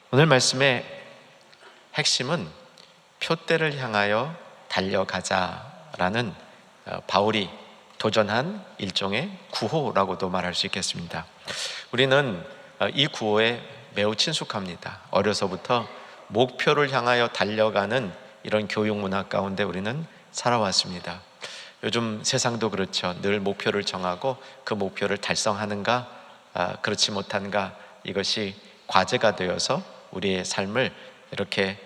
오늘 말씀의 핵심은 표대를 향하여 달려가자라는 바울이 도전한 일종의 구호라고도 말할 수 있겠습니다. 우리는 이 구호에 매우 친숙합니다. 어려서부터 목표를 향하여 달려가는 이런 교육 문화 가운데 우리는 살아왔습니다. 요즘 세상도 그렇죠. 늘 목표를 정하고 그 목표를 달성하는가, 그렇지 못한가, 이것이 과제가 되어서 우리의 삶을 이렇게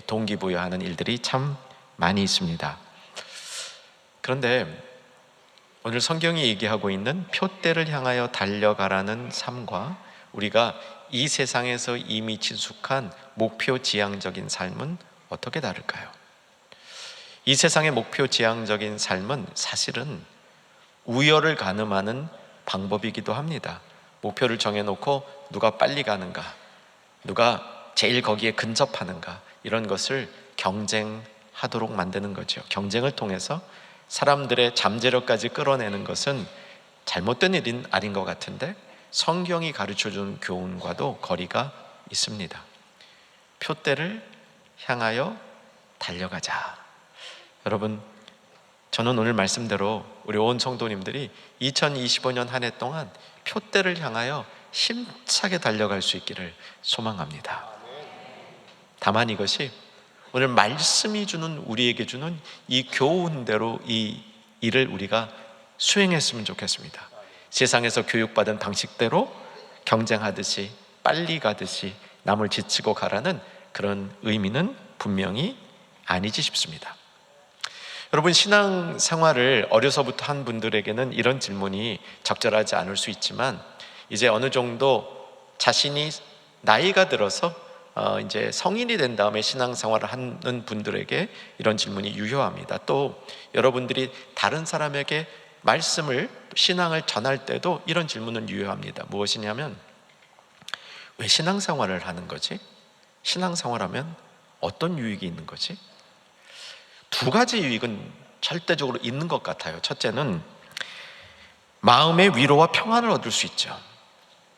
동기부여하는 일들이 참 많이 있습니다. 그런데 오늘 성경이 얘기하고 있는 표대를 향하여 달려가라는 삶과 우리가 이 세상에서 이미 친숙한 목표 지향적인 삶은 어떻게 다를까요? 이 세상의 목표 지향적인 삶은 사실은 우열을 가늠하는 방법이기도 합니다. 목표를 정해놓고 누가 빨리 가는가, 누가 제일 거기에 근접하는가, 이런 것을 경쟁하도록 만드는 거죠. 경쟁을 통해서 사람들의 잠재력까지 끌어내는 것은 잘못된 일은 아닌 것 같은데 성경이 가르쳐주는 교훈과도 거리가 있습니다. 표대를 향하여 달려가자. 여러분, 저는 오늘 말씀대로 우리 온 성도님들이 2025년 한 해 동안 표대를 향하여 힘차게 달려갈 수 있기를 소망합니다. 다만 이것이 오늘 말씀이 주는, 우리에게 주는 이 교훈대로 이 일을 우리가 수행했으면 좋겠습니다. 세상에서 교육받은 방식대로 경쟁하듯이 빨리 가듯이 남을 지치고 가라는 그런 의미는 분명히 아니지 싶습니다. 여러분, 신앙생활을 어려서부터 한 분들에게는 이런 질문이 적절하지 않을 수 있지만 이제 어느 정도 자신이 나이가 들어서 이제 성인이 된 다음에 신앙생활을 하는 분들에게 이런 질문이 유효합니다. 또 여러분들이 다른 사람에게 말씀을, 신앙을 전할 때도 이런 질문은 유효합니다. 무엇이냐면, 왜 신앙생활을 하는 거지? 신앙생활하면 어떤 유익이 있는 거지? 두 가지 유익은 절대적으로 있는 것 같아요. 첫째는 마음의 위로와 평안을 얻을 수 있죠.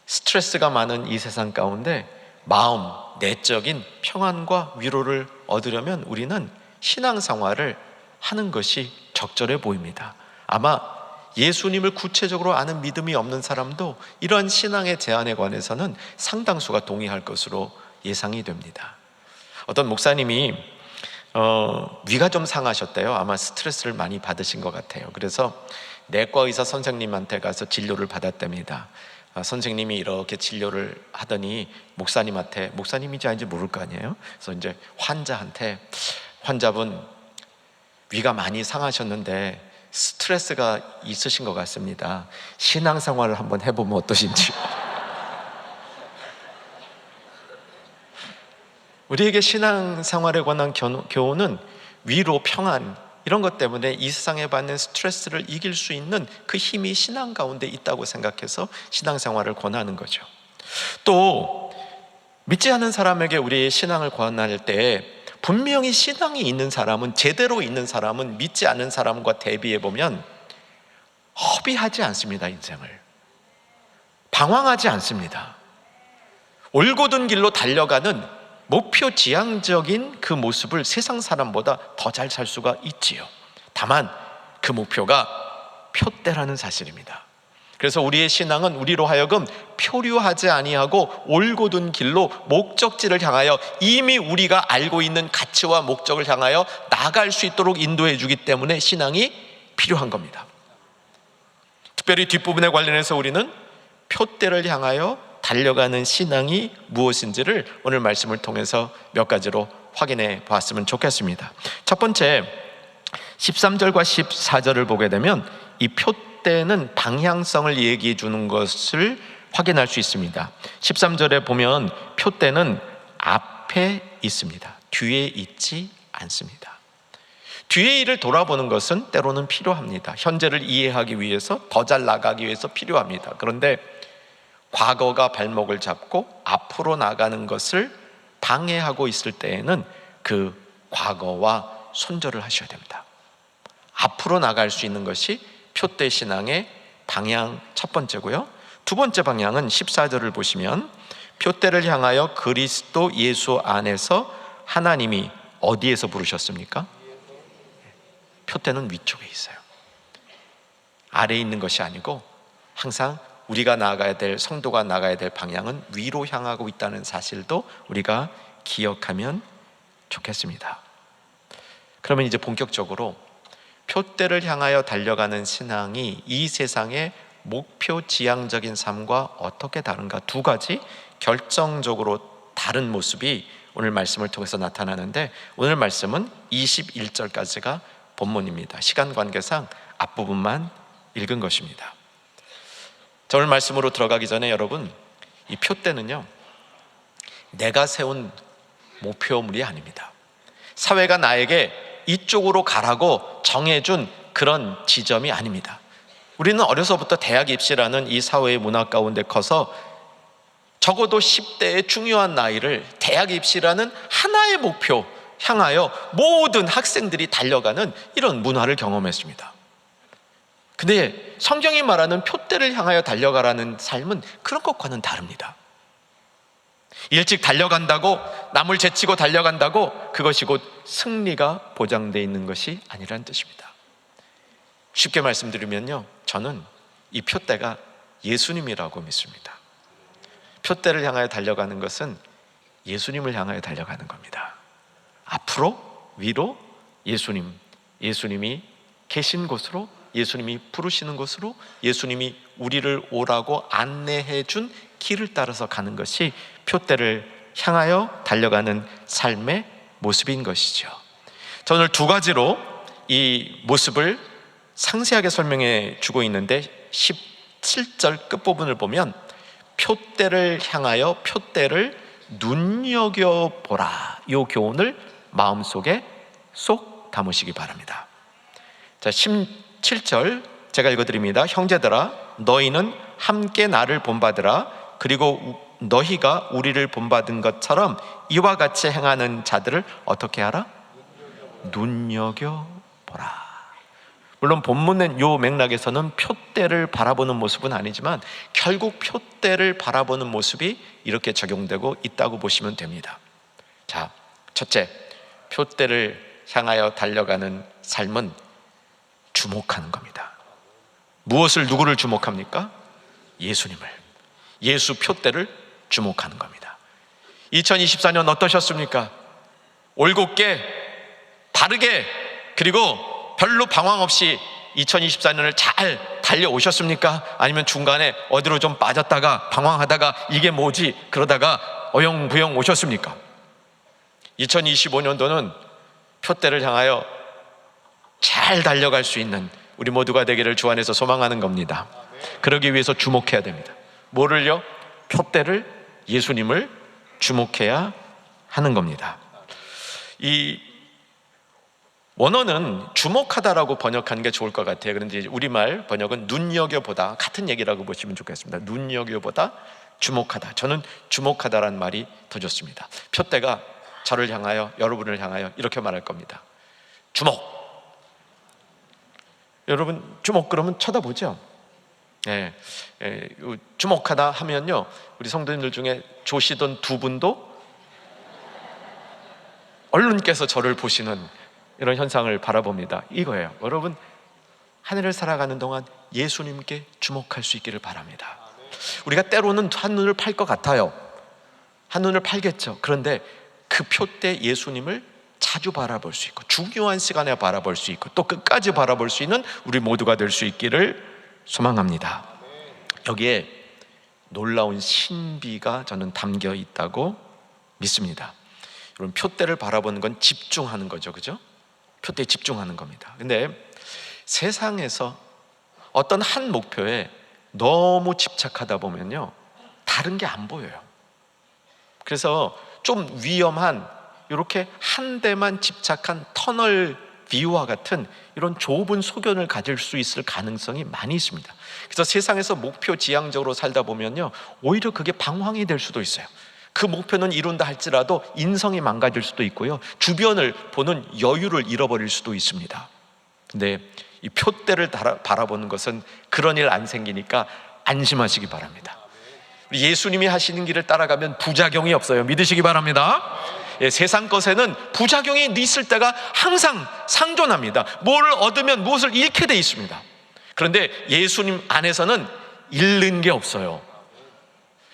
스트레스가 많은 이 세상 가운데 마음, 내적인 평안과 위로를 얻으려면 우리는 신앙생활을 하는 것이 적절해 보입니다. 아마 예수님을 구체적으로 아는 믿음이 없는 사람도 이러한 신앙의 제안에 관해서는 상당수가 동의할 것으로 예상이 됩니다. 어떤 목사님이 위가 좀 상하셨대요. 아마 스트레스를 많이 받으신 것 같아요. 그래서 내과 의사 선생님한테 가서 진료를 받았답니다. 선생님이 이렇게 진료를 하더니 목사님한테, 목사님인지 아닌지 모를 거 아니에요. 그래서 이제 환자분 위가 많이 상하셨는데 스트레스가 있으신 것 같습니다. 신앙생활을 한번 해보면 어떠신지. 우리에게 신앙생활에 관한 교훈은 위로, 평안, 이런 것 때문에 이 세상에 받는 스트레스를 이길 수 있는 그 힘이 신앙 가운데 있다고 생각해서 신앙생활을 권하는 거죠. 또 믿지 않은 사람에게 우리의 신앙을 권할 때 분명히 신앙이 있는 사람은, 제대로 있는 사람은 믿지 않은 사람과 대비해 보면 허비하지 않습니다. 인생을 방황하지 않습니다. 올곧은 길로 달려가는 목표 지향적인 그 모습을 세상 사람보다 더 잘 살 수가 있지요. 다만 그 목표가 표대라는 사실입니다. 그래서 우리의 신앙은 우리로 하여금 표류하지 아니하고 올곧은 길로 목적지를 향하여 이미 우리가 알고 있는 가치와 목적을 향하여 나아갈 수 있도록 인도해 주기 때문에 신앙이 필요한 겁니다. 특별히 뒷부분에 관련해서 우리는 표대를 향하여 달려가는 신앙이 무엇인지를 오늘 말씀을 통해서 몇 가지로 확인해 보았으면 좋겠습니다. 첫 번째, 13절과 14절을 보게 되면 이 표대는 방향성을 얘기해 주는 것을 확인할 수 있습니다. 13절에 보면 표대는 앞에 있습니다. 뒤에 있지 않습니다. 뒤의 일을 돌아보는 것은 때로는 필요합니다. 현재를 이해하기 위해서, 더 잘 나가기 위해서 필요합니다. 그런데 과거가 발목을 잡고 앞으로 나가는 것을 방해하고 있을 때에는 그 과거와 손절을 하셔야 됩니다. 앞으로 나갈 수 있는 것이 표대 신앙의 방향 첫 번째고요. 두 번째 방향은 14절을 보시면 표대를 향하여 그리스도 예수 안에서 하나님이 어디에서 부르셨습니까? 표대는 위쪽에 있어요. 아래에 있는 것이 아니고 항상 우리가 나아가야 될, 성도가 나아가야 될 방향은 위로 향하고 있다는 사실도 우리가 기억하면 좋겠습니다. 그러면 이제 본격적으로 표대를 향하여 달려가는 신앙이 이 세상의 목표 지향적인 삶과 어떻게 다른가, 두 가지 결정적으로 다른 모습이 오늘 말씀을 통해서 나타나는데, 오늘 말씀은 21절까지가 본문입니다. 시간 관계상 앞부분만 읽은 것입니다. 자, 오늘 말씀으로 들어가기 전에 여러분, 이 표대는요, 내가 세운 목표물이 아닙니다. 사회가 나에게 이쪽으로 가라고 정해준 그런 지점이 아닙니다. 우리는 어려서부터 대학 입시라는 이 사회의 문화 가운데 커서 적어도 10대의 중요한 나이를 대학 입시라는 하나의 목표 향하여 모든 학생들이 달려가는 이런 문화를 경험했습니다. 근데 성경이 말하는 표대를 향하여 달려가라는 삶은 그런 것과는 다릅니다. 일찍 달려간다고, 남을 제치고 달려간다고 그것이 곧 승리가 보장되어 있는 것이 아니라는 뜻입니다. 쉽게 말씀드리면요, 저는 이 표대가 예수님이라고 믿습니다. 표대를 향하여 달려가는 것은 예수님을 향하여 달려가는 겁니다. 앞으로, 위로, 예수님이 계신 곳으로, 예수님이 부르시는 곳으로, 예수님이 우리를 오라고 안내해 준 길을 따라서 가는 것이 표대를 향하여 달려가는 삶의 모습인 것이죠. 저는 두 가지로 이 모습을 상세하게 설명해 주고 있는데, 17절 끝부분을 보면 표대를 향하여 표대를 눈여겨보라, 이 교훈을 마음속에 쏙 담으시기 바랍니다. 자, 17절 제가 읽어드립니다. 형제들아, 너희는 함께 나를 본받으라. 그리고 너희가 우리를 본받은 것처럼 이와 같이 행하는 자들을 어떻게 하라? 눈여겨보라. 물론 본문의 요 맥락에서는 표대를 바라보는 모습은 아니지만 결국 표대를 바라보는 모습이 이렇게 적용되고 있다고 보시면 됩니다. 자, 첫째, 표대를 향하여 달려가는 삶은 주목하는 겁니다. 무엇을, 누구를 주목합니까? 예수님을, 예수 표대를 주목하는 겁니다. 2024년 어떠셨습니까? 올곧게, 바르게, 그리고 별로 방황 없이 2024년을 잘 달려오셨습니까? 아니면 중간에 어디로 좀 빠졌다가 방황하다가 이게 뭐지? 그러다가 어영부영 오셨습니까? 2025년도는 표대를 향하여 잘 달려갈 수 있는 우리 모두가 되기를 주 안에서 소망하는 겁니다. 그러기 위해서 주목해야 됩니다. 뭐를요? 표대를, 예수님을 주목해야 하는 겁니다. 이 원어는 주목하다라고 번역하는 게 좋을 것 같아요. 그런데 우리말 번역은 눈여겨보다, 같은 얘기라고 보시면 좋겠습니다. 눈여겨보다, 주목하다. 저는 주목하다라는 말이 더 좋습니다. 표대가 저를 향하여, 여러분을 향하여 이렇게 말할 겁니다. 주목. 여러분, 주목 그러면 쳐다보죠? 네. 주목하다 하면요, 우리 성도님들 중에 조시던 두 분도 얼른께서 저를 보시는 이런 현상을 바라봅니다. 이거예요. 여러분, 하늘을 살아가는 동안 예수님께 주목할 수 있기를 바랍니다. 우리가 때로는 한눈을 팔 것 같아요. 한눈을 팔겠죠. 그런데 그 표대 예수님을 자주 바라볼 수 있고, 중요한 시간에 바라볼 수 있고, 또 끝까지 바라볼 수 있는 우리 모두가 될 수 있기를 소망합니다. 여기에 놀라운 신비가 저는 담겨 있다고 믿습니다. 여러분, 표대를 바라보는 건 집중하는 거죠, 그죠? 표대에 집중하는 겁니다. 근데 세상에서 어떤 한 목표에 너무 집착하다 보면요, 다른 게 안 보여요. 그래서 좀 위험한, 이렇게 한 데만 집착한 터널 뷰와 같은 이런 좁은 소견을 가질 수 있을 가능성이 많이 있습니다. 그래서 세상에서 목표 지향적으로 살다 보면요, 오히려 그게 방황이 될 수도 있어요. 그 목표는 이룬다 할지라도 인성이 망가질 수도 있고요, 주변을 보는 여유를 잃어버릴 수도 있습니다. 근데 이 표대를 바라보는 것은 그런 일 안 생기니까 안심하시기 바랍니다. 우리 예수님이 하시는 길을 따라가면 부작용이 없어요. 믿으시기 바랍니다. 세상 것에는 부작용이 있을 때가 항상 상존합니다. 뭘 얻으면 무엇을 잃게 돼 있습니다. 그런데 예수님 안에서는 잃는 게 없어요.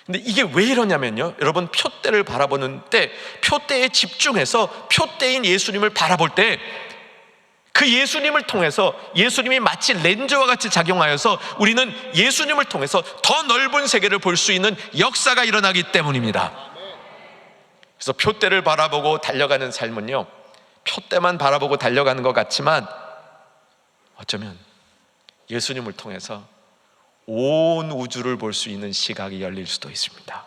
근데 이게 왜 이러냐면요, 여러분, 표대를 바라보는 때, 표대에 집중해서 표대인 예수님을 바라볼 때 그 예수님을 통해서, 예수님이 마치 렌즈와 같이 작용하여서 우리는 예수님을 통해서 더 넓은 세계를 볼 수 있는 역사가 일어나기 때문입니다. 그래서 표대를 바라보고 달려가는 삶은요, 표대만 바라보고 달려가는 것 같지만 어쩌면 예수님을 통해서 온 우주를 볼 수 있는 시각이 열릴 수도 있습니다.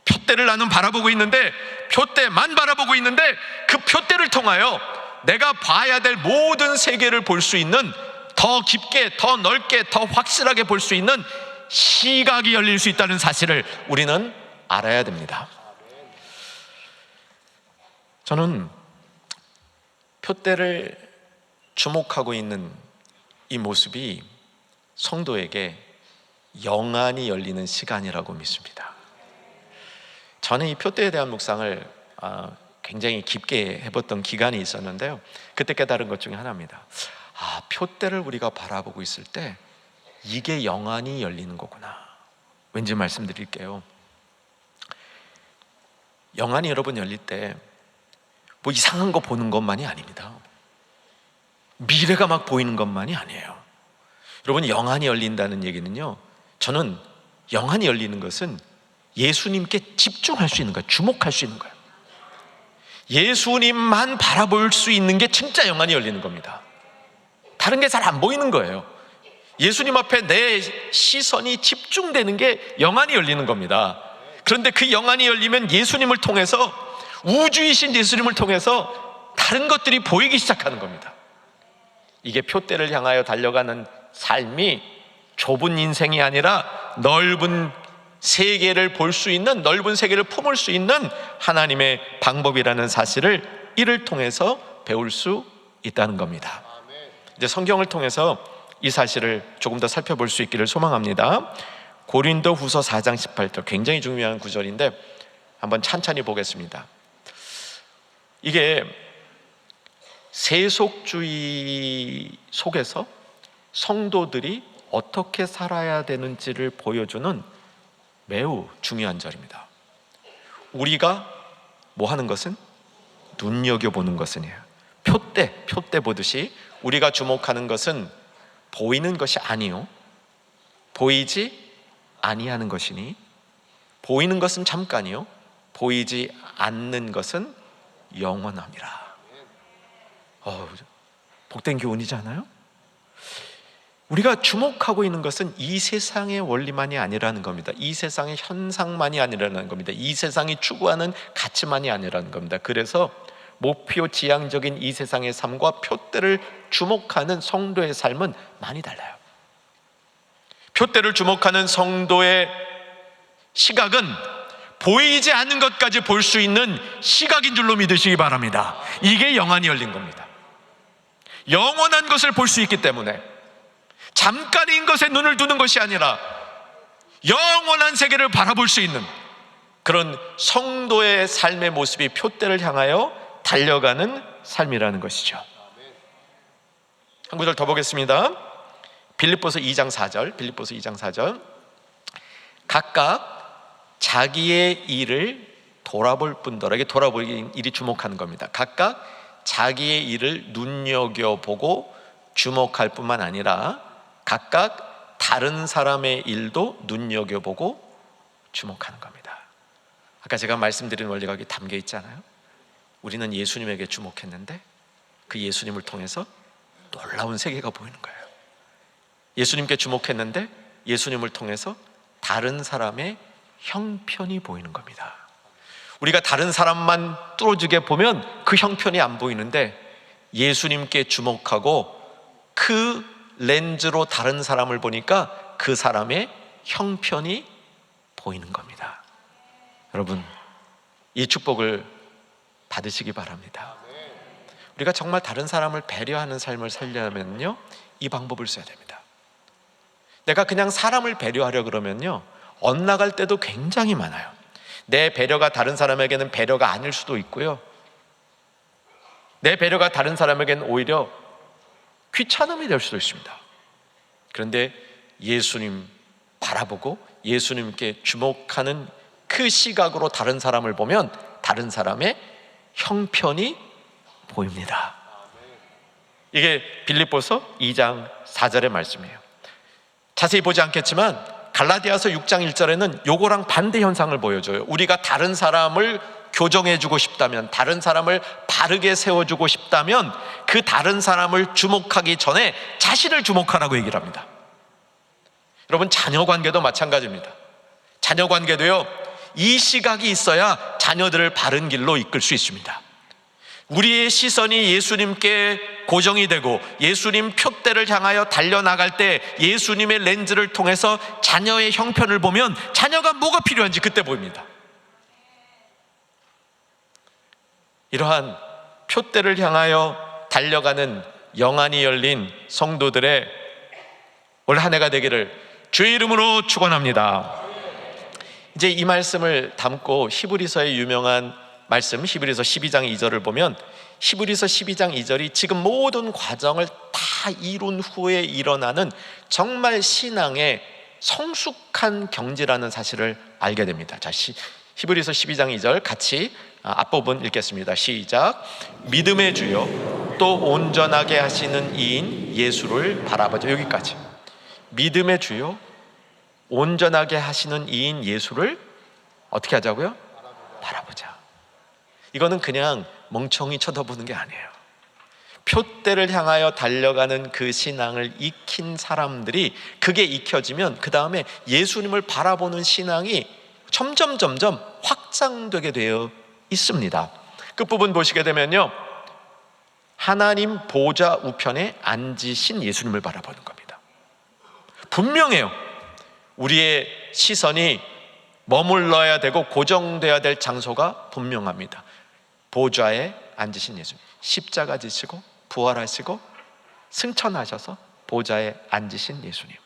표대를 나는 바라보고 있는데, 표대만 바라보고 있는데, 그 표대를 통하여 내가 봐야 될 모든 세계를 볼 수 있는, 더 깊게, 더 넓게, 더 확실하게 볼 수 있는 시각이 열릴 수 있다는 사실을 우리는 알아야 됩니다. 저는 표대를 주목하고 있는 이 모습이 성도에게 영안이 열리는 시간이라고 믿습니다. 저는 이 표대에 대한 묵상을 굉장히 깊게 해봤던 기간이 있었는데요, 그때 깨달은 것 중에 하나입니다. 표대를 우리가 바라보고 있을 때 이게 영안이 열리는 거구나. 왠지 말씀드릴게요. 영안이 여러분 열릴 때 뭐 이상한 거 보는 것만이 아닙니다. 미래가 막 보이는 것만이 아니에요. 여러분, 영안이 열린다는 얘기는요, 저는 영안이 열리는 것은 예수님께 집중할 수 있는 거예요. 주목할 수 있는 거예요. 예수님만 바라볼 수 있는 게 진짜 영안이 열리는 겁니다. 다른 게 잘 안 보이는 거예요. 예수님 앞에 내 시선이 집중되는 게 영안이 열리는 겁니다. 그런데 그 영안이 열리면 예수님을 통해서, 우주이신 예수님을 통해서 다른 것들이 보이기 시작하는 겁니다. 이게 표대를 향하여 달려가는 삶이 좁은 인생이 아니라 넓은 세계를 볼 수 있는, 넓은 세계를 품을 수 있는 하나님의 방법이라는 사실을 이를 통해서 배울 수 있다는 겁니다. 이제 성경을 통해서 이 사실을 조금 더 살펴볼 수 있기를 소망합니다. 고린도후서 4장 18절, 굉장히 중요한 구절인데 한번 찬찬히 보겠습니다. 이게 세속주의 속에서 성도들이 어떻게 살아야 되는지를 보여주는 매우 중요한 절입니다. 우리가 뭐 하는 것은? 눈여겨보는 것은이에요. 표대 보듯이 우리가 주목하는 것은 보이는 것이 아니요, 보이지 아니하는 것이니, 보이는 것은 잠깐이요, 보이지 않는 것은 영원함이라. 복된 교훈이지 않아요? 우리가 주목하고 있는 것은 이 세상의 원리만이 아니라는 겁니다. 이 세상의 현상만이 아니라는 겁니다. 이 세상이 추구하는 가치만이 아니라는 겁니다. 그래서 목표 지향적인 이 세상의 삶과 표대를 주목하는 성도의 삶은 많이 달라요. 표대를 주목하는 성도의 시각은 보이지 않는 것까지 볼 수 있는 시각인 줄로 믿으시기 바랍니다. 이게 영안이 열린 겁니다. 영원한 것을 볼 수 있기 때문에 잠깐인 것에 눈을 두는 것이 아니라 영원한 세계를 바라볼 수 있는 그런 성도의 삶의 모습이 표대를 향하여 달려가는 삶이라는 것이죠. 한 구절 더 보겠습니다. 빌립보서 2장 4절. 각각 자기의 일을 돌아볼 뿐더러, 이게 돌아볼 일이 주목하는 겁니다. 각각 자기의 일을 눈여겨보고 주목할 뿐만 아니라 각각 다른 사람의 일도 눈여겨보고 주목하는 겁니다. 아까 제가 말씀드린 원리가 여기 담겨 있잖아요. 우리는 예수님에게 주목했는데 그 예수님을 통해서 놀라운 세계가 보이는 거예요. 예수님께 주목했는데 예수님을 통해서 다른 사람의 형편이 보이는 겁니다. 우리가 다른 사람만 뚫어지게 보면 그 형편이 안 보이는데 예수님께 주목하고 그 렌즈로 다른 사람을 보니까 그 사람의 형편이 보이는 겁니다. 여러분, 이 축복을 받으시기 바랍니다. 우리가 정말 다른 사람을 배려하는 삶을 살려면요, 이 방법을 써야 됩니다. 내가 그냥 사람을 배려하려 그러면요, 엇나갈 때도 굉장히 많아요. 내 배려가 다른 사람에게는 배려가 아닐 수도 있고요, 내 배려가 다른 사람에게는 오히려 귀찮음이 될 수도 있습니다. 그런데 예수님 바라보고 예수님께 주목하는 그 시각으로 다른 사람을 보면 다른 사람의 형편이 보입니다. 이게 빌립보서 2장 4절의 말씀이에요. 자세히 보지 않겠지만 갈라디아서 6장 1절에는 요거랑 반대 현상을 보여줘요. 우리가 다른 사람을 교정해주고 싶다면, 다른 사람을 바르게 세워주고 싶다면 그 다른 사람을 주목하기 전에 자신을 주목하라고 얘기를 합니다. 여러분, 자녀 관계도 마찬가지입니다. 자녀 관계도요, 이 시각이 있어야 자녀들을 바른 길로 이끌 수 있습니다. 우리의 시선이 예수님께 고정이 되고 예수님 표대를 향하여 달려나갈 때 예수님의 렌즈를 통해서 자녀의 형편을 보면 자녀가 뭐가 필요한지 그때 보입니다. 이러한 표대를 향하여 달려가는 영안이 열린 성도들의 올 한 해가 되기를 주의 이름으로 축원합니다. 이제 이 말씀을 담고 히브리서의 유명한 말씀, 히브리서 12장 2절을 보면 히브리서 12장 2절이 지금 모든 과정을 다 이룬 후에 일어나는 정말 신앙의 성숙한 경지라는 사실을 알게 됩니다. 자, 히브리서 12장 2절 같이 앞부분 읽겠습니다. 시작. 믿음의 주요 또 온전하게 하시는 이인 예수를 바라보자. 여기까지. 믿음의 주요 온전하게 하시는 이인 예수를 어떻게 하자고요? 바라보자. 이거는 그냥 멍청이 쳐다보는 게 아니에요. 표대를 향하여 달려가는 그 신앙을 익힌 사람들이 그게 익혀지면 그 다음에 예수님을 바라보는 신앙이 점점 확장되게 되어 있습니다. 끝부분 보시게 되면요, 하나님 보좌 우편에 앉으신 예수님을 바라보는 겁니다. 분명해요. 우리의 시선이 머물러야 되고 고정되어야 될 장소가 분명합니다. 보좌에 앉으신 예수님, 십자가 지시고 부활하시고 승천하셔서 보좌에 앉으신 예수님.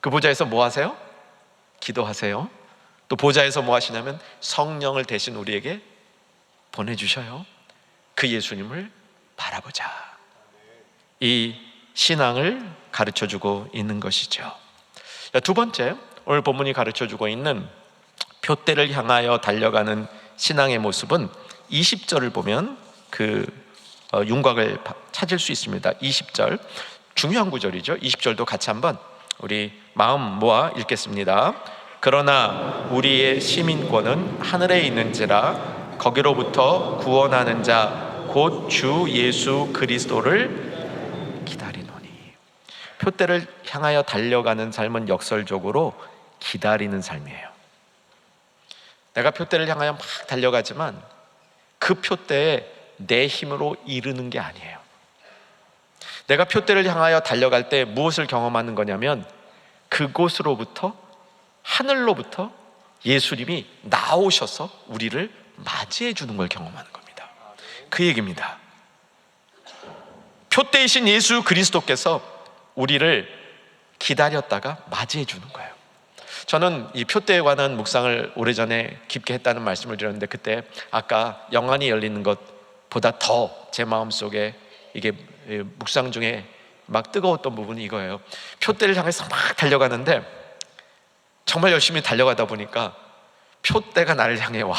그 보좌에서 뭐 하세요? 기도하세요. 또 보좌에서 뭐 하시냐면 성령을 대신 우리에게 보내주셔요. 그 예수님을 바라보자. 이 신앙을 가르쳐주고 있는 것이죠. 두 번째, 오늘 본문이 가르쳐주고 있는 표대를 향하여 달려가는 신앙의 모습은 20절을 보면 그 윤곽을 찾을 수 있습니다. 20절 중요한 구절이죠. 20절도 같이 한번 우리 마음 모아 읽겠습니다. 그러나 우리의 시민권은 하늘에 있는지라 거기로부터 구원하는 자 곧 주 예수 그리스도를 기다리노니. 표대를 향하여 달려가는 삶은 역설적으로 기다리는 삶이에요. 내가 표대를 향하여 막 달려가지만 그 표대에 내 힘으로 이르는 게 아니에요. 내가 표대를 향하여 달려갈 때 무엇을 경험하는 거냐면 그곳으로부터, 하늘로부터 예수님이 나오셔서 우리를 맞이해 주는 걸 경험하는 겁니다. 그 얘기입니다. 표대이신 예수 그리스도께서 우리를 기다렸다가 맞이해 주는 거예요. 저는 이 표대에 관한 묵상을 오래전에 깊게 했다는 말씀을 드렸는데, 그때 아까 영안이 열리는 것보다 더 제 마음속에 이게 묵상 중에 막 뜨거웠던 부분이 이거예요. 표대를 향해서 막 달려가는데 정말 열심히 달려가다 보니까 표대가 나를 향해 와.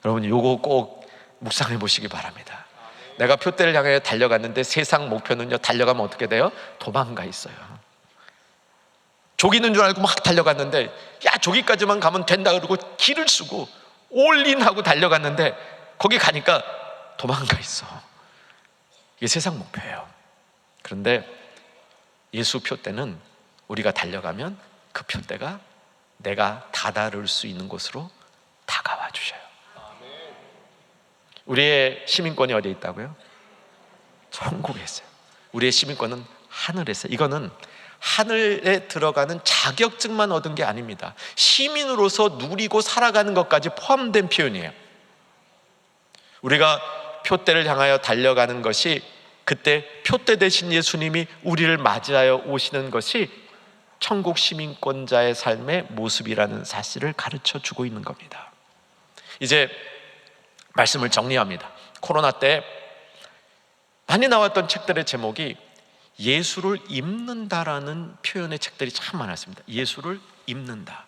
여러분, 요거 꼭 묵상해 보시기 바랍니다. 내가 표대를 향해 달려갔는데 세상 목표는요, 달려가면 어떻게 돼요? 도망가 있어요. 저기 있는 줄 알고 막 달려갔는데, 야, 저기까지만 가면 된다 그러고 길을 쓰고 올인하고 달려갔는데 거기 가니까 도망가 있어. 이게 세상 목표예요. 그런데 예수 표대는 우리가 달려가면 그 표대가 내가 다다를 수 있는 곳으로 다가와 주셔요. 우리의 시민권이 어디에 있다고요? 천국에 있어요. 우리의 시민권은 하늘에 있어요. 이거는 하늘에 들어가는 자격증만 얻은 게 아닙니다. 시민으로서 누리고 살아가는 것까지 포함된 표현이에요. 우리가 표대를 향하여 달려가는 것이, 그때 표대 대신 예수님이 우리를 맞이하여 오시는 것이 천국 시민권자의 삶의 모습이라는 사실을 가르쳐 주고 있는 겁니다. 이제 말씀을 정리합니다. 코로나 때 많이 나왔던 책들의 제목이 예수를 입는다라는 표현의 책들이 참 많았습니다. 예수를 입는다.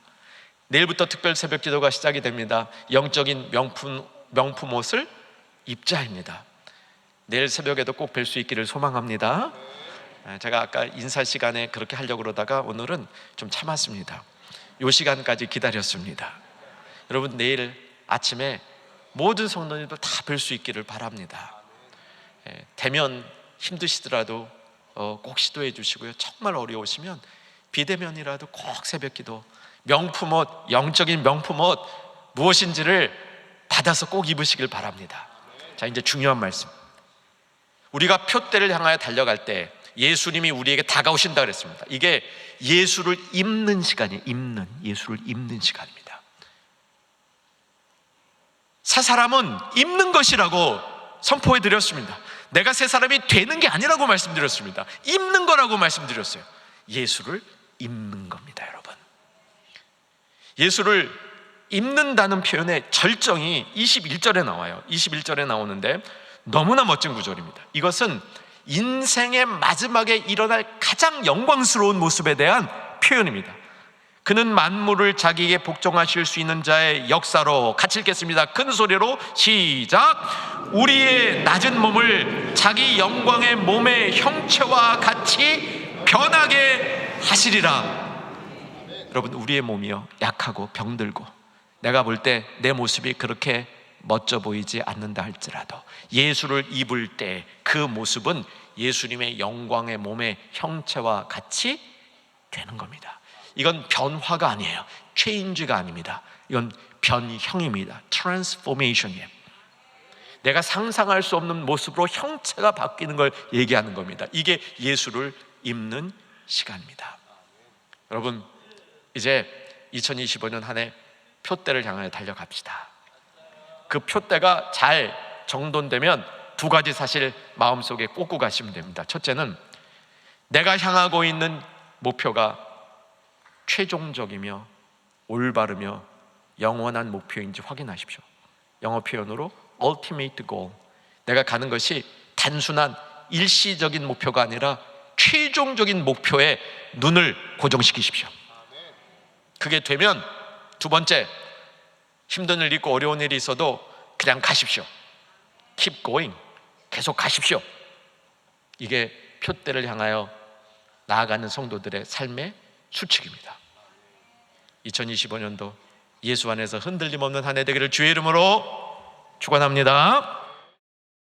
내일부터 특별 새벽 기도가 시작이 됩니다. 영적인 명품 옷을 입자입니다. 내일 새벽에도 꼭 뵐 수 있기를 소망합니다. 제가 아까 인사 시간에 그렇게 하려고 그러다가 오늘은 좀 참았습니다. 이 시간까지 기다렸습니다. 여러분, 내일 아침에 모든 성도님들 다 뵐 수 있기를 바랍니다. 대면 힘드시더라도 꼭 시도해 주시고요. 정말 어려우시면 비대면이라도 꼭 새벽 기도, 명품 옷, 영적인 명품 옷 무엇인지를 받아서 꼭 입으시길 바랍니다. 자, 이제 중요한 말씀. 우리가 표대를 향하여 달려갈 때 예수님이 우리에게 다가오신다 그랬습니다. 이게 예수를 입는 시간이에요. 예수를 입는 시간입니다. 새 사람은 입는 것이라고 선포해 드렸습니다. 내가 새 사람이 되는 게 아니라고 말씀드렸습니다. 입는 거라고 말씀드렸어요. 예수를 입는 겁니다, 여러분. 예수를 입는다는 표현의 절정이 21절에 나와요. 21절에 나오는데 너무나 멋진 구절입니다. 이것은 인생의 마지막에 일어날 가장 영광스러운 모습에 대한 표현입니다. 그는 만물을 자기에게 복종하실 수 있는 자의 역사로, 같이 읽겠습니다. 큰 소리로 시작. 우리의 낮은 몸을 자기 영광의 몸의 형체와 같이 변하게 하시리라. 여러분, 우리의 몸이요, 약하고 병들고 내가 볼 때 내 모습이 그렇게 멋져 보이지 않는다 할지라도 예수를 입을 때 그 모습은 예수님의 영광의 몸의 형체와 같이 되는 겁니다. 이건 변화가 아니에요. 체인지가 아닙니다. 이건 변형입니다. 트랜스포메이션이에요. 내가 상상할 수 없는 모습으로 형체가 바뀌는 걸 얘기하는 겁니다. 이게 예수를 입는 시간입니다. 여러분, 이제 2025년 한 해 표대를 향하여 달려갑시다. 그 표대가 잘 정돈되면 두 가지 사실 마음속에 꽂고 가시면 됩니다. 첫째는 내가 향하고 있는 목표가 최종적이며 올바르며 영원한 목표인지 확인하십시오. 영어 표현으로 ultimate goal, 내가 가는 것이 단순한 일시적인 목표가 아니라 최종적인 목표에 눈을 고정시키십시오. 그게 되면 두 번째, 힘든 일 있고 어려운 일이 있어도 그냥 가십시오. Keep going, 계속 가십시오. 이게 표대를 향하여 나아가는 성도들의 삶의 수칙입니다. 2025년도 예수 안에서 흔들림 없는 한 해 되기를 주의 이름으로 축원합니다.